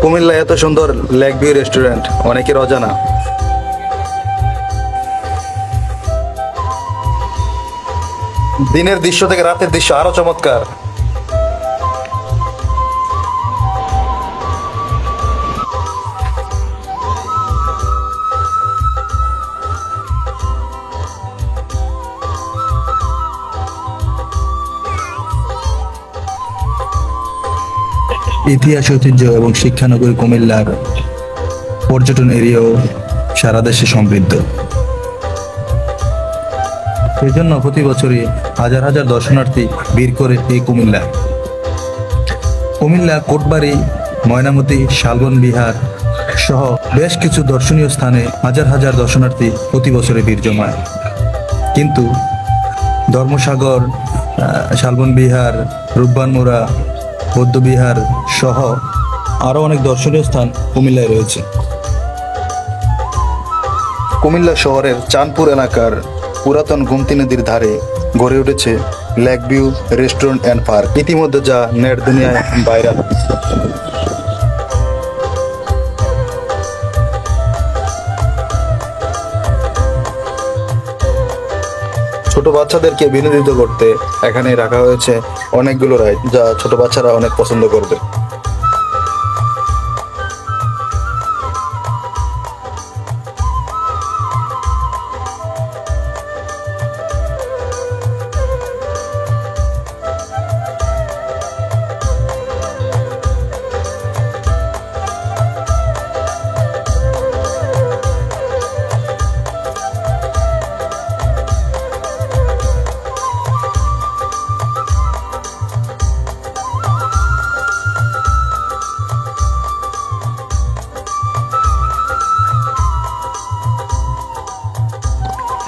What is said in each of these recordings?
কুমিল্লা এত সুন্দর lake view restaurant অনেকের অজানা। দিনের দৃশ্য থেকে রাতের দৃশ্য আরো চমৎকার। ইতিহাস, ঐতিহ্য এবং শিক্ষানগরী কুমিল্লার পর্যটন এরিয়াও সারা দেশে সমৃদ্ধ। এই জন্য প্রতি বছরই হাজার হাজার দর্শনার্থী ভিড় করে এই কুমিল্লা। কোটবাড়ি, ময়নামতি, শালবন বিহার সহ বেশ কিছু দর্শনীয় স্থানে হাজার হাজার দর্শনার্থী প্রতি বছরে ভিড় জমায়। কিন্তু ধর্মসাগর, শালবন বিহার, রূপবানমুড়া, বৌদ্ধবিহার সহ আরও অনেক দর্শনীয় স্থান কুমিল্লায় রয়েছে। কুমিল্লা শহরের চাঁদপুর এলাকার পুরাতন গোমতী নদীর ধারে গড়ে উঠেছে lake view restaurant and park, ইতিমধ্যে যা নেট দুনিয়ায় ভাইরাল। ছোট বাচ্চাদেরকে বিনোদিত করতে এখানে রাখা হয়েছে অনেকগুলো রাইড, যা ছোট বাচ্চারা অনেক পছন্দ করবে।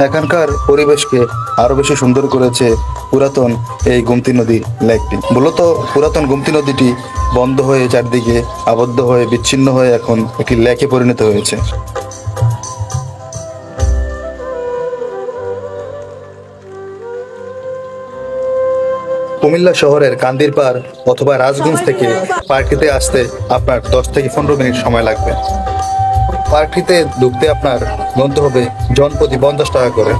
এখানকার পরিবেশকে আরো বেশি সুন্দর করেছে পুরাতন এই গোমতী নদী লেকটি। মূলত পুরাতন গোমতী নদীটি বন্ধ হয়ে চারদিকে আবদ্ধ হয়ে বিচ্ছিন্ন হয়ে এখন একটি লেকে পরিণত হয়েছে। কুমিল্লা শহরের কান্দিরপাড় অথবা রাজগঞ্জ থেকে পার্কটিতে আসতে আপনার 10 থেকে 15 মিনিট সময় লাগবে। পার্কটিতে ঢুকতে আপনার গুনতে হবে জনপ্রতি 50 টাকা করে।